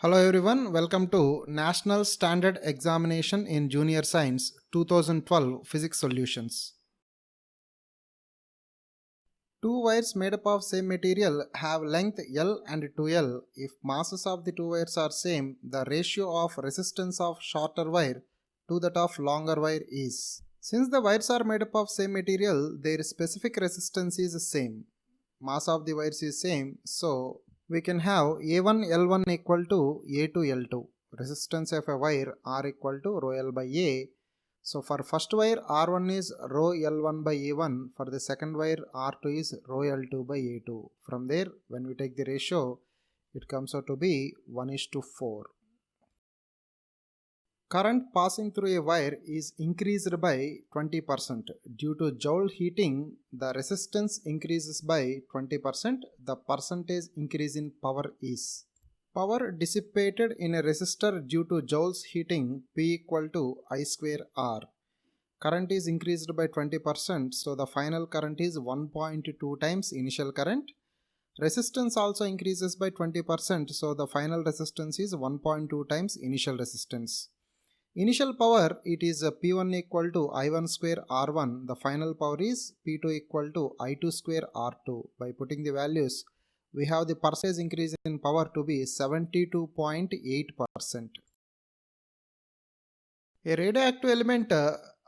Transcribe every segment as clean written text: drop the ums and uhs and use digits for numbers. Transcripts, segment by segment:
Hello everyone, welcome to National Standard Examination in Junior Science 2012 Physics Solutions. Two wires made up of same material have length L and 2L. If masses of the two wires are same, the ratio of resistance of shorter wire to that of longer wire is. Since the wires are made up of same material, their specific resistance is same. Mass of the wires is same, so we can have A1 L1 equal to A2 L2. Resistance of a wire R equal to rho L by A. So for first wire R1 is rho L1 by A1. For the second wire R2 is rho L2 by A2. From there, when we take the ratio, it comes out to be 1:4. Current passing through a wire is increased by 20%. Due to Joule heating, the resistance increases by 20%. The percentage increase in power is. Power dissipated in a resistor due to Joule's heating P equal to I square R. Current is increased by 20%, so the final current is 1.2 times initial current. Resistance also increases by 20%, so the final resistance is 1.2 times initial resistance. Initial power, it is P1 equal to I1 square R1. The final power is P2 equal to I2 square R2. By putting the values, we have the percentage increase in power to be 72.8%. A radioactive element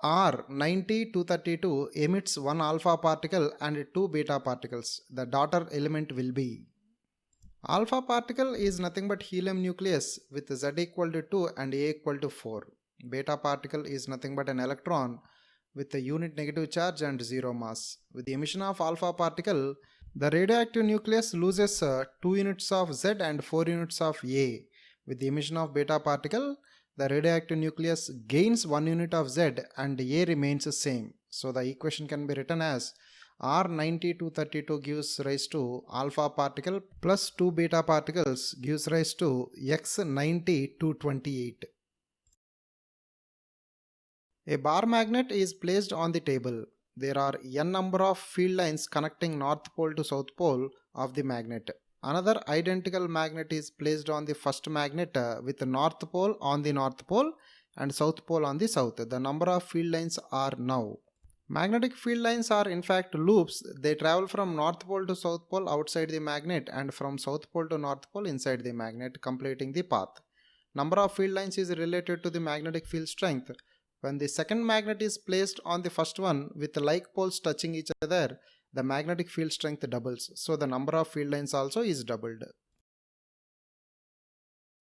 R90-232 emits one alpha particle and two beta particles. The daughter element will be. Alpha particle is nothing but helium nucleus with Z equal to 2 and A equal to 4. Beta particle is nothing but an electron with a unit negative charge and zero mass. With the emission of alpha particle, the radioactive nucleus loses 2 units of Z and 4 units of A. With the emission of beta particle, the radioactive nucleus gains 1 unit of Z and A remains the same. So the equation can be written as R90-232 gives rise to alpha particle plus 2 beta particles gives rise to X90-228. A bar magnet is placed on the table. There are n number of field lines connecting north pole to south pole of the magnet. Another identical magnet is placed on the first magnet with the north pole on the north pole and south pole on the south. The number of field lines are now. Magnetic field lines are in fact loops. They travel from north pole to south pole outside the magnet and from south pole to north pole inside the magnet, completing the path. Number of field lines is related to the magnetic field strength. When the second magnet is placed on the first one with like poles touching each other, the magnetic field strength doubles. So the number of field lines also is doubled.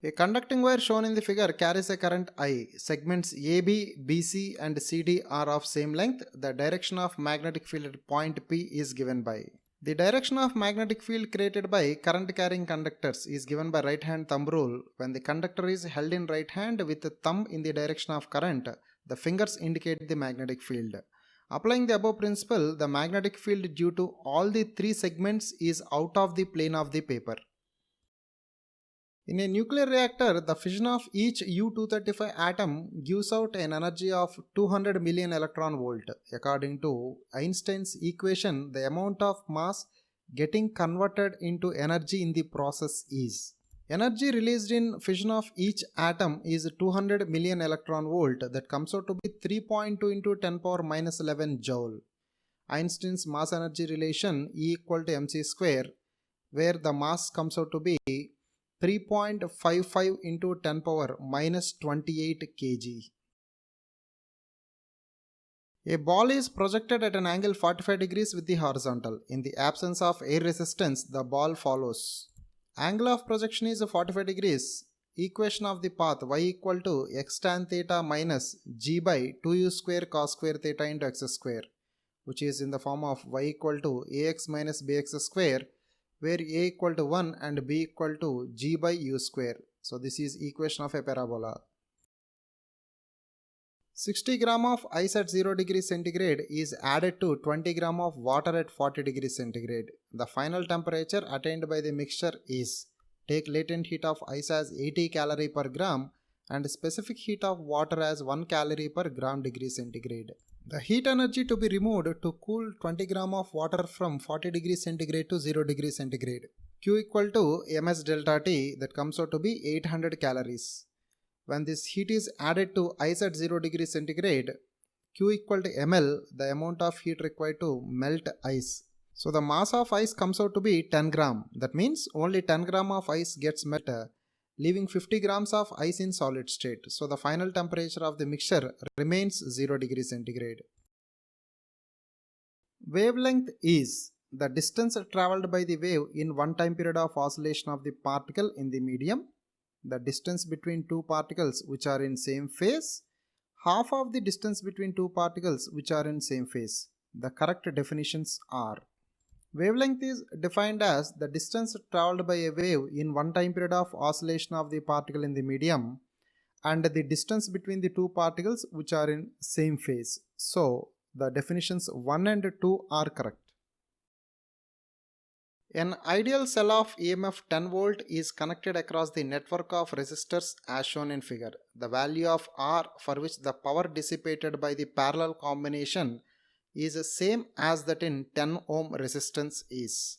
A conducting wire shown in the figure carries a current I. Segments AB, BC and CD are of same length. The direction of magnetic field at point P is given by. The direction of magnetic field created by current carrying conductors is given by right hand thumb rule. When the conductor is held in right hand with the thumb in the direction of current, the fingers indicate the magnetic field. Applying the above principle, the magnetic field due to all the three segments is out of the plane of the paper. In a nuclear reactor, the fission of each U-235 atom gives out an energy of 200 million electron volt. According to Einstein's equation, the amount of mass getting converted into energy in the process is. Energy released in fission of each atom is 200 million electron volt. That comes out to be 3.2 into 10 power minus 11 joule. Einstein's mass energy relation E equal to mc square, where the mass comes out to be 3.55 into 10 power minus 28 kg. A ball is projected at an angle 45 degrees with the horizontal. In the absence of air resistance, the ball follows. Angle of projection is 45 degrees. Equation of the path y equal to x tan theta minus g by 2u square cos square theta into x square, which is in the form of y equal to ax minus bx square, where a equal to 1 and b equal to g by u square. So this is equation of a parabola. 60 gram of ice at 0 degree centigrade is added to 20 gram of water at 40 degree centigrade. The final temperature attained by the mixture is. Take latent heat of ice as 80 calorie per gram and specific heat of water as 1 calorie per gram degree centigrade. The heat energy to be removed to cool 20 gram of water from 40 degree centigrade to 0 degree centigrade. Q equal to ms delta T, that comes out to be 800 calories. When this heat is added to ice at 0 degree centigrade, Q equal to ml, the amount of heat required to melt ice. So the mass of ice comes out to be 10 gram. That means only 10 gram of ice gets melted, leaving 50 grams of ice in solid state. So the final temperature of the mixture remains 0 degree centigrade. Wavelength is the distance traveled by the wave in one time period of oscillation of the particle in the medium, the distance between two particles which are in same phase, half of the distance between two particles which are in same phase. The correct definitions are: wavelength is defined as the distance traveled by a wave in one time period of oscillation of the particle in the medium and the distance between the two particles which are in same phase. So the definitions 1 and 2 are correct. An ideal cell of EMF 10 volt is connected across the network of resistors as shown in figure. The value of R, for which the power dissipated by the parallel combination is the same as that in 10 ohm resistance is.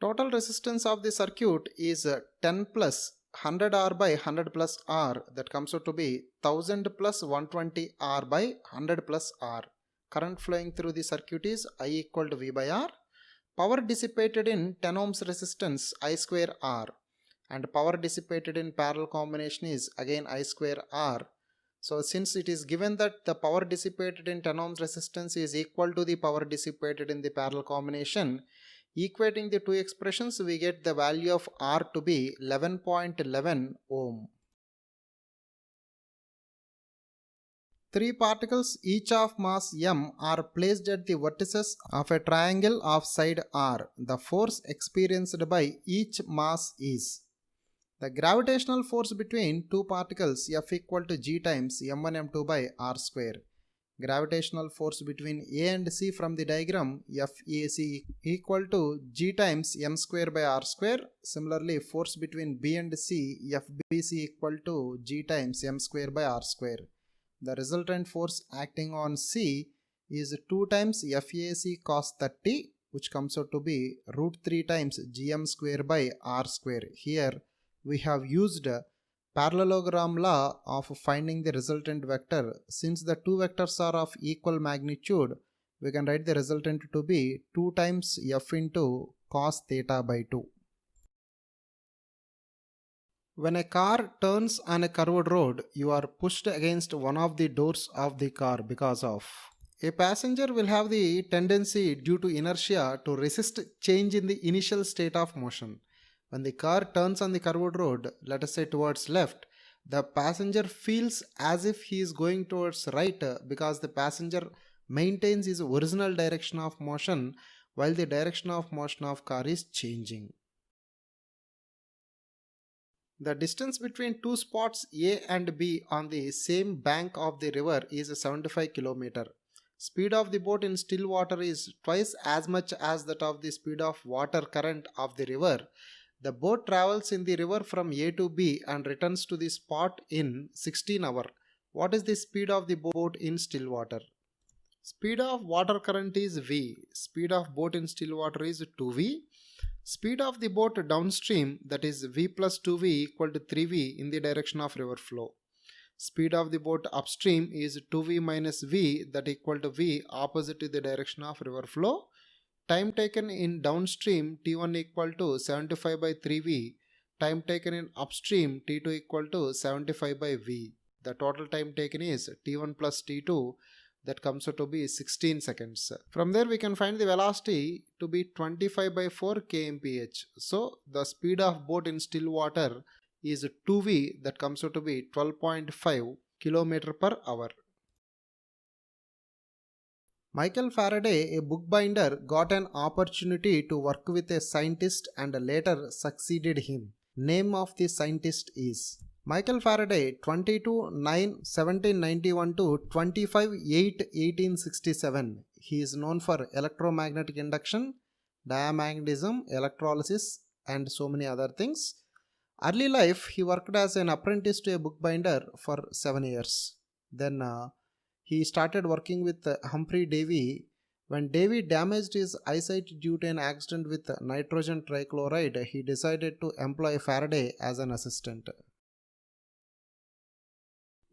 Total resistance of the circuit is 10 plus 100 R by 100 plus R, that comes out to be 1000 plus 120 R by 100 plus R. Current flowing through the circuit is I equal to V by R. Power dissipated in 10 ohms resistance I square R, and power dissipated in parallel combination is again I square R. So since it is given that the power dissipated in 10 ohms resistance is equal to the power dissipated in the parallel combination, equating the two expressions, we get the value of R to be 11.11 ohm. Three particles each of mass m are placed at the vertices of a triangle of side R. The force experienced by each mass is: the gravitational force between two particles F equal to g times m1 m2 by r square. Gravitational force between A and C from the diagram FAC equal to g times m square by r square. Similarly, force between B and C FBC equal to g times m square by r square. The resultant force acting on C is 2 times FAC cos 30, which comes out to be root 3 times gm square by r square. Here we have used parallelogram law of finding the resultant vector. Since the two vectors are of equal magnitude, we can write the resultant to be 2 times f into cos theta by 2. When a car turns on a curved road, you are pushed against one of the doors of the car because of: a passenger will have the tendency due to inertia to resist change in the initial state of motion. When the car turns on the curved road, let us say towards left, the passenger feels as if he is going towards right because the passenger maintains his original direction of motion while the direction of motion of car is changing. The distance between two spots A and B on the same bank of the river is 75 km. Speed of the boat in still water is twice as much as that of the speed of water current of the river. The boat travels in the river from A to B and returns to the spot in 16 hours. What is the speed of the boat in still water? Speed of water current is V. Speed of boat in still water is 2V. Speed of the boat downstream, that is V plus 2V equal to 3V in the direction of river flow. Speed of the boat upstream is 2V minus V, that equal to V opposite to the direction of river flow. Time taken in downstream T1 equal to 75 by 3V. Time taken in upstream T2 equal to 75 by V. The total time taken is T1 plus T2, that comes out to be 16 seconds. From there we can find the velocity to be 25 by 4 kmph. So the speed of boat in still water is 2V, that comes out to be 12.5 km per hour. Michael Faraday, a bookbinder, got an opportunity to work with a scientist and later succeeded him. Name of the scientist is: Michael Faraday, 22/9/1791 to 25/8/1867. He is known for electromagnetic induction, diamagnetism, electrolysis, and so many other things. Early life, he worked as an apprentice to a bookbinder for 7 years. Then he started working with Humphrey Davy When Davy damaged his eyesight due to an accident with nitrogen trichloride, he decided to employ Faraday as an assistant.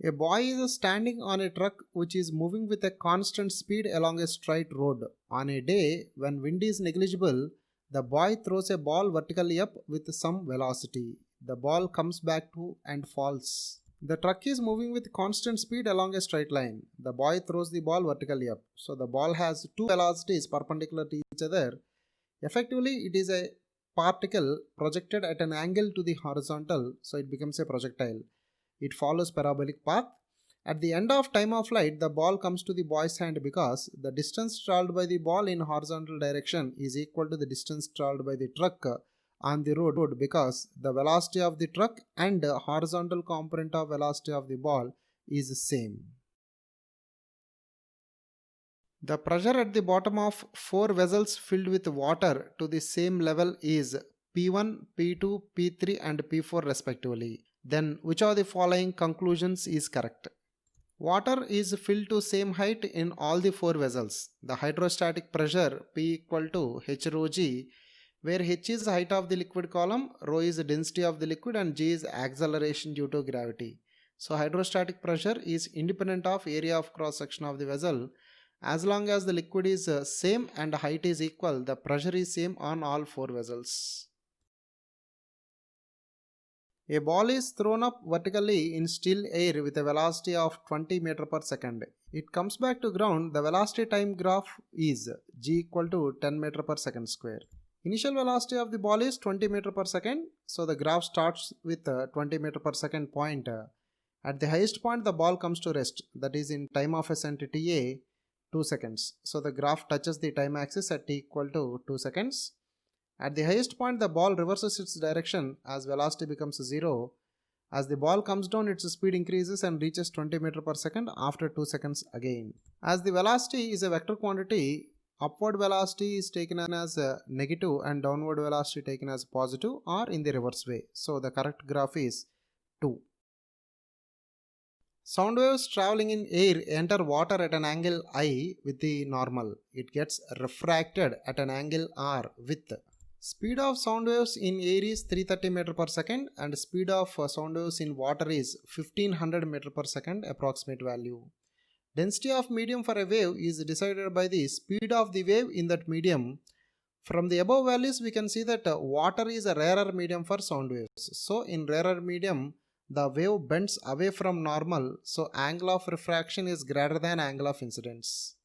A boy is standing on a truck which is moving with a constant speed along a straight road. On a day when wind is negligible, the boy throws a ball vertically up with some velocity. The ball comes back to and falls. The truck is moving with constant speed along a straight line. The boy throws the ball vertically up. So the ball has two velocities perpendicular to each other. Effectively, it is a particle projected at an angle to the horizontal, so it becomes a projectile. It follows parabolic path. At the end of time of flight, the ball comes to the boy's hand because the distance traveled by the ball in horizontal direction is equal to the distance traveled by the truck on the road, because the velocity of the truck and horizontal component of velocity of the ball is same. The pressure at the bottom of 4 vessels filled with water to the same level is P1, P2, P3 and P4 respectively. Then which of the following conclusions is correct? Water is filled to same height in all the 4 vessels. The hydrostatic pressure P equal to H rho g, where H is height of the liquid column, rho is density of the liquid and g is acceleration due to gravity. So hydrostatic pressure is independent of area of cross section of the vessel. As long as the liquid is same and height is equal, the pressure is same on all 4 vessels. A ball is thrown up vertically in still air with a velocity of 20 meters per second. It comes back to ground. The velocity time graph is g equal to 10 meters per second square. Initial velocity of the ball is 20 meters per second. So the graph starts with 20 meters per second point. At the highest point, the ball comes to rest. That is in time of ascent ta, 2 seconds. So the graph touches the time axis at t equal to 2 seconds. At the highest point, the ball reverses its direction as velocity becomes 0. As the ball comes down, its speed increases and reaches 20 meters per second after 2 seconds again. As the velocity is a vector quantity, upward velocity is taken as negative and downward velocity taken as positive or in the reverse way. So the correct graph is 2. Sound waves traveling in air enter water at an angle I with the normal. It gets refracted at an angle R with speed of sound waves in air is 330 meters per second and speed of sound waves in water is 1500 meters per second approximate value. Density of medium for a wave is decided by the speed of the wave in that medium. From the above values we can see that water is a rarer medium for sound waves. So in rarer medium the wave bends away from normal, so angle of refraction is greater than angle of incidence.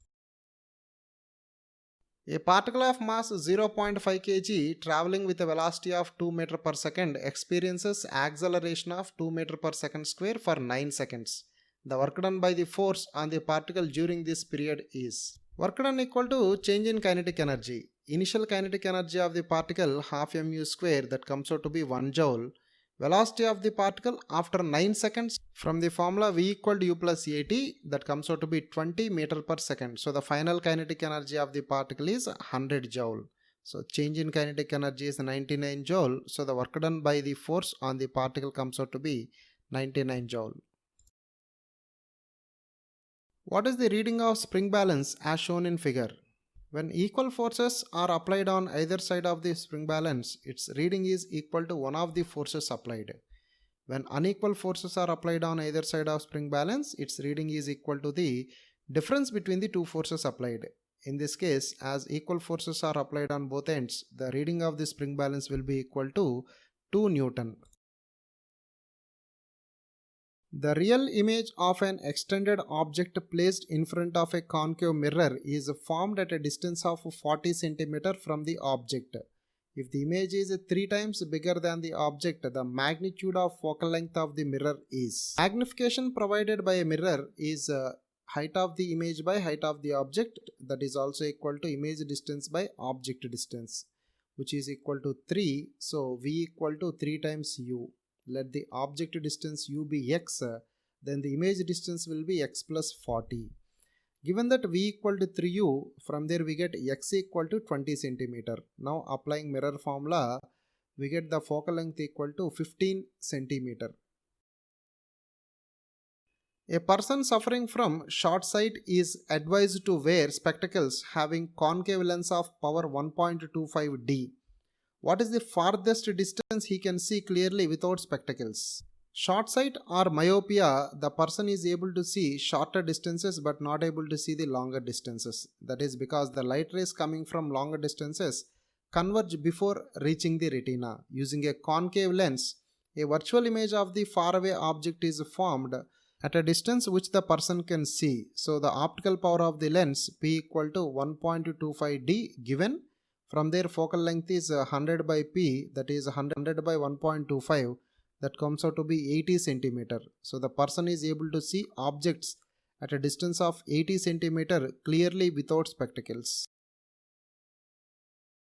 A particle of mass 0.5 kg traveling with a velocity of 2 meters per second experiences acceleration of 2 meters per second square for 9 seconds. The work done by the force on the particle during this period is work done equal to change in kinetic energy. Initial kinetic energy of the particle half mu square, that comes out to be 1 joule. Velocity of the particle after 9 seconds from the formula V equal to U plus AT, that comes out to be 20 meters per second. So the final kinetic energy of the particle is 100 joule. So change in kinetic energy is 99 joule. So the work done by the force on the particle comes out to be 99 joule. What is the reading of spring balance as shown in figure? When equal forces are applied on either side of the spring balance, its reading is equal to one of the forces applied. When unequal forces are applied on either side of spring balance, its reading is equal to the difference between the two forces applied. In this case, as equal forces are applied on both ends, the reading of the spring balance will be equal to 2 Newton. The real image of an extended object placed in front of a concave mirror is formed at a distance of 40 cm from the object. If the image is 3 times bigger than the object, the magnitude of focal length of the mirror is. Magnification provided by a mirror is height of the image by height of the object, that is also equal to image distance by object distance, which is equal to 3. So V equal to 3 times U. Let the object distance U be x, then the image distance will be x plus 40. Given that V equal to 3U, from there we get x equal to 20 cm. Now applying mirror formula, we get the focal length equal to 15 cm. A person suffering from short sight is advised to wear spectacles having concave lens of power 1.25D. What is the farthest distance he can see clearly without spectacles? Short sight or myopia, the person is able to see shorter distances but not able to see the longer distances. That is because the light rays coming from longer distances converge before reaching the retina. Using a concave lens, a virtual image of the faraway object is formed at a distance which the person can see. So the optical power of the lens P equal to 1.25D given. From there focal length is 100 by P, that is 100 by 1.25, that comes out to be 80 centimeter. So the person is able to see objects at a distance of 80 centimeter clearly without spectacles.